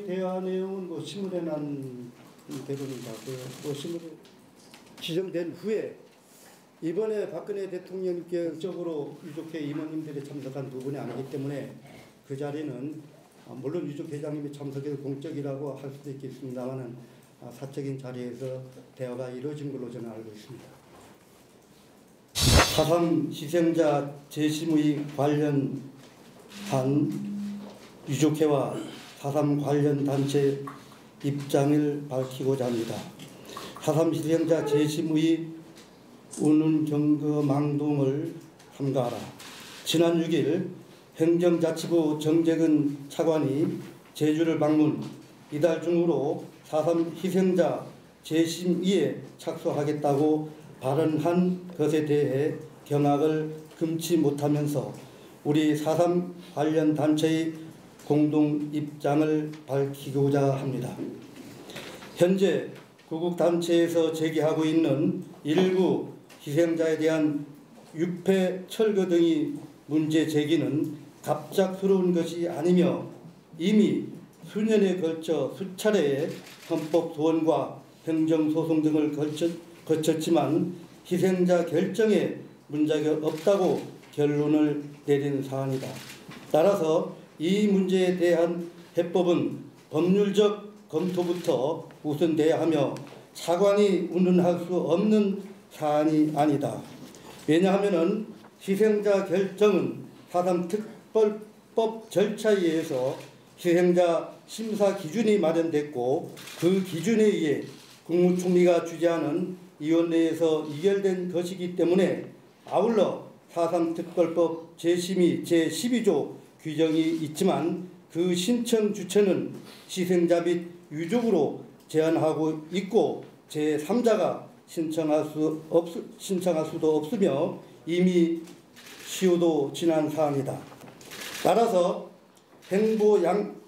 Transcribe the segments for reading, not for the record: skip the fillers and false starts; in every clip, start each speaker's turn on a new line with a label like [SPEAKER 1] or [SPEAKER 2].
[SPEAKER 1] 대화 내용은 신문에 난 대로입니다. 신문에 지정된 후에 이번에 박근혜 대통령님께 적으로 유족회 임원님들이 참석한 부분이 아니기 때문에 그 자리는 물론 유족회장님이 참석해서 공적이라고 할 수도 있겠습니다만은 사적인 자리에서 대화가 이루어진 걸로 저는 알고 있습니다. 4.3 희생자 재심의 관련한 유족회와 4.3 관련 단체 입장을 밝히고자 합니다. 4.3 희생자 재심의 우는 경거망동을 삼가하라. 지난 6일 행정자치부 정재근 차관이 제주를 방문, 이달 중으로 4.3 희생자 재심의에 착수하겠다고 발언한 것에 대해 경악을 금치 못하면서 우리 4.3 관련 단체의 공동 입장을 밝히고자 합니다. 현재 구국단체에서 제기하고 있는 일부 희생자에 대한 유폐, 철거 등의 문제 제기는 갑작스러운 것이 아니며 이미 수년에 걸쳐 수차례의 헌법 소원과 행정소송 등을 거쳤지만 희생자 결정에 문제가 없다고 결론을 내린 사안이다. 따라서 이 문제에 대한 해법은 법률적 검토부터 우선돼야 하며 차관이 운운할 수 없는 사안이 아니다. 왜냐하면 희생자 결정은 4.3 특별법 절차에 의해서 희생자 심사 기준이 마련됐고 그 기준에 의해 국무총리가 주재하는 위원회에서 의결된 것이기 때문에 아울러 4.3 특별법 재심의 제12조 규정이 있지만 그 신청 주체는 희생자 및 유족으로 제한하고 있고 제3자가 신청할 수도 없으며 이미 시효도 지난 사항이다. 따라서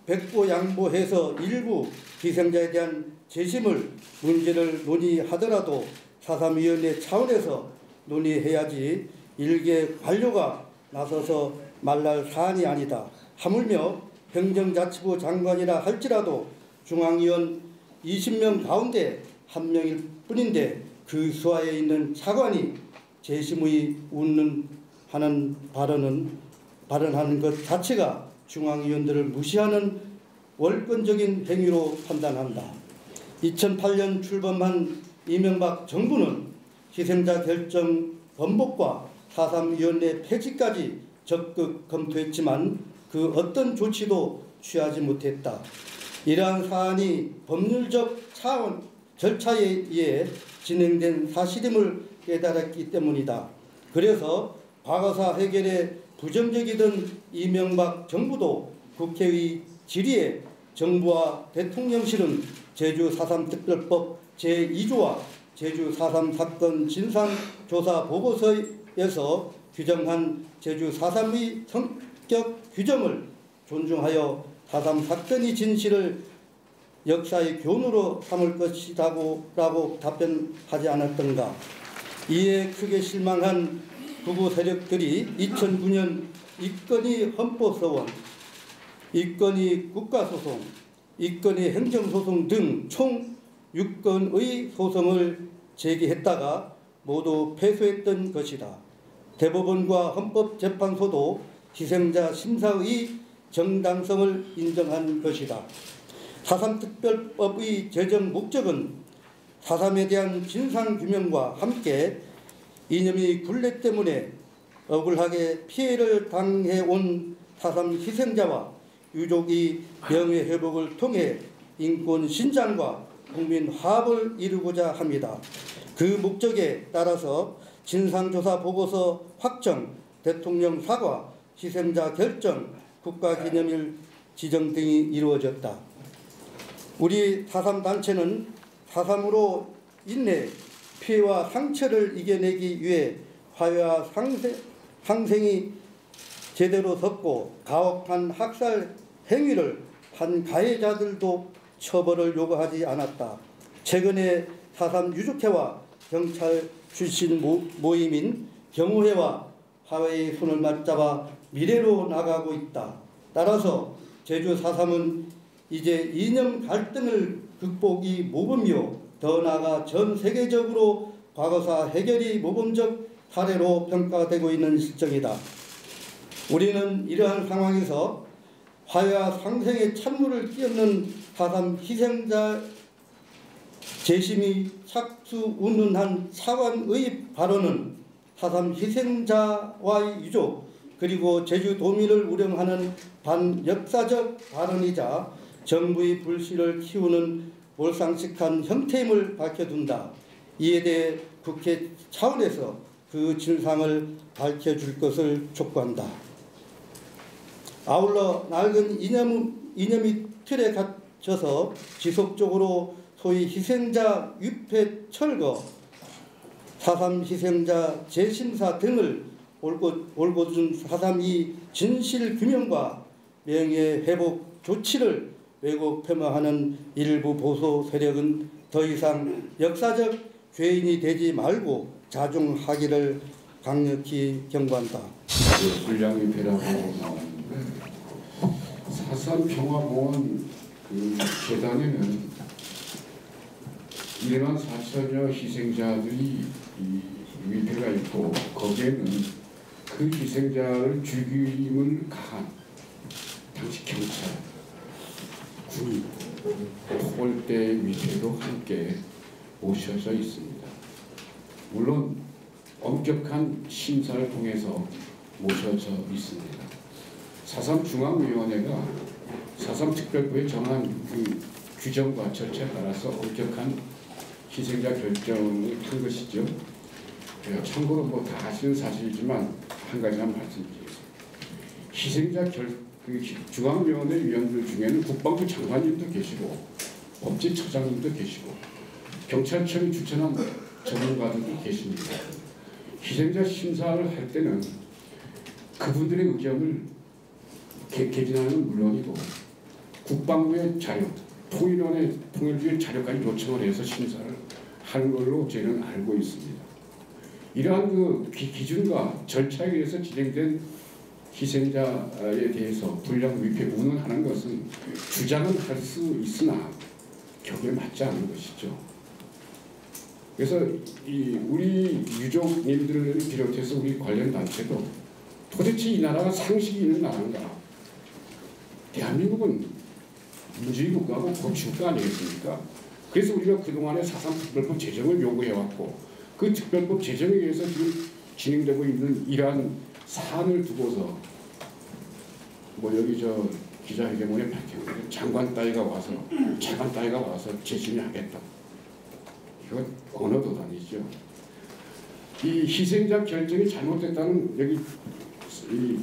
[SPEAKER 1] 백보양보해서 일부 희생자에 대한 재심을 문제를 논의하더라도 4.3위원회 차원에서 논의해야지 일개 관료가 나서서 말할 사안이 아니다. 하물며 행정자치부 장관이라 할지라도 중앙위원 20명 가운데 1명일 뿐인데 그 수하에 있는 차관이 재심의 운운하는 발언하는 것 자체가 중앙위원들을 무시하는 월권적인 행위로 판단한다. 2008년 출범한 이명박 정부는 희생자 결정 번복과 4.3위원회 폐지까지 적극 검토했지만 그 어떤 조치도 취하지 못했다. 이러한 사안이 법률적 절차에 의해 진행된 사실임을 깨달았기 때문이다. 그래서 과거사 해결에 부정적이던 이명박 정부도 국회의 질의에 정부와 대통령실은 제주 4.3 특별법 제2조와 제주 4.3 사건 진상조사 보고서에서 규정한 제주 4.3의 성격 규정을 존중하여 4.3 사건의 진실을 역사의 교훈으로 삼을 것이라고 답변하지 않았던가. 이에 크게 실망한 극우 세력들이 2009년 이건희 헌법소원, 이건희 국가소송, 이건희 행정소송 등 총 6건의 소송을 제기했다가 모두 패소했던 것이다. 대법원과 헌법재판소도 희생자 심사의 정당성을 인정한 것이다. 4.3 특별법의 제정 목적은 4.3에 대한 진상규명과 함께 이념의 굴레 때문에 억울하게 피해를 당해온 4.3 희생자와 유족의 명예회복을 통해 인권 신장과 국민 화합을 이루고자 합니다. 그 목적에 따라서 진상조사 보고서 확정, 대통령 사과, 희생자 결정, 국가기념일 지정 등이 이루어졌다. 우리 4.3 단체는 4.3으로 인해 피해와 상처를 이겨내기 위해 화해와 상생이 제대로 섰고 가혹한 학살 행위를 한 가해자들도 처벌을 요구하지 않았다. 최근에 4.3 유족회와 경찰 출신 모임인 경우회와 화해의 손을 맞잡아 미래로 나가고 있다. 따라서 제주 4.3은 이제 이념 갈등을 극복이 모범이요, 더 나아가 전 세계적으로 과거사 해결이 모범적 사례로 평가되고 있는 실정이다. 우리는 이러한 상황에서 화해와 상생의 찬물을 끼얹는 4.3 희생자 재심이 착수운운한 차관의 발언은 4.3 희생자와의 유족 그리고 제주도민을 우려하는 반역사적 발언이자 정부의 불씨를 키우는 몰상식한 형태임을 밝혀둔다. 이에 대해 국회 차원에서 그 진상을 밝혀줄 것을 촉구한다. 아울러 낡은 이념이 틀에 갇혀서 지속적으로 소위 희생자 위패 철거, 4.3 희생자 재심사 등을 올곧은 4.3이 진실규명과 명예회복 조치를 왜곡 폄하하는 일부 보수 세력은 더 이상 역사적 죄인이 되지 말고 자중하기를 강력히 경고한다.
[SPEAKER 2] 불량위패라고 나오는데 4.3 평화공원 그 계단에는 1만 4천여 희생자들이 위패가 있고 거기에는 그 희생자를 죽임을 가한 당시 경찰, 군인, 토벌대 위패도 함께 모셔져 있습니다. 물론 엄격한 심사를 통해서 모셔져 있습니다. 4.3 중앙위원회가 4.3 특별부에 정한 그 규정과 절차에 따라서 엄격한 희생자 결정을 한 것이죠. 참고로 뭐 다 아시는 사실이지만 한 가지만 말씀드리겠습니다. 희생자 그 중앙위원회 위원들 중에는 국방부 장관님도 계시고 법제처장님도 계시고 경찰청이 추천한 전문가들도 계십니다. 희생자 심사를 할 때는 그분들의 의견을 개진하는 건 물론이고 국방부의 자료, 통일부의 자료까지 요청을 해서 심사를 하는 걸로 저희는 알고 있습니다. 이러한 그 기준과 절차에 의해서 진행된 희생자에 대해서 불량 위패 운운하는 것은 주장은 할 수 있으나 격에 맞지 않는 것이죠. 그래서 우리 유족님들을 비롯해서 우리 관련 단체도 도대체 이 나라가 상식이 있는 나라인가? 대한민국은 민주주의 국가고 법치국가 아니겠습니까? 그래서 우리가 그동안에 4.3 특별법 제정을 요구해왔고 그 특별법 제정에 의해서 지금 진행되고 있는 이러한 사안을 두고서 뭐 여기 저 기자회견문에 밝혔는데 장관 따위가 와서 재심이 하겠다. 이건 언어 도단이죠. 이 희생자 결정이 잘못됐다는 여기 이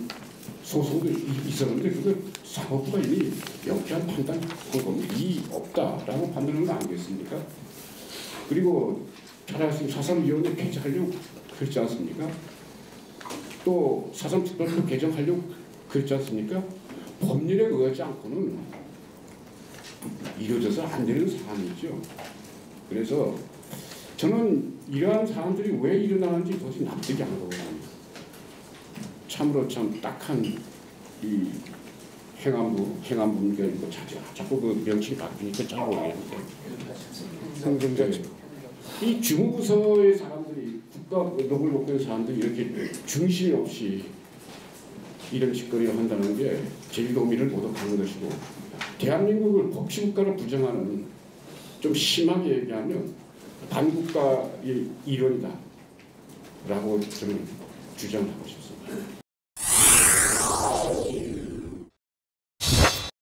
[SPEAKER 2] 소송도 있었는데 그걸 사법부가 이미 명쾌한 판단한 겁니다. 이 없다라고 판단한 거 아니겠습니까? 그리고 잘 아시는 4.3 위원회 개정하려고 그렇지 않습니까? 또 4.3 특별법 개정하려고 그렇지 않습니까? 법률에 의하지 않고는 이루어져서 안 되는 사안이죠. 그래서 저는 이러한 사안들이 왜 일어나는지 도저히 납득이 안 가거든요. 참으로 참 딱한 이 행안부니까 이거 자꾸 그 명칭이 바뀌니까 잘 모르겠는데 이 주무부서의 사람들이 국가력을 놓고 있는 사람들이 이렇게 중심 없이 이런 짓거리를 한다는 게 제주도민을 모독하는 것이고 대한민국을 법치국가로 부정하는 좀 심하게 얘기하면 반국가의 일원이다 라고 저는 주장하고 싶습니다.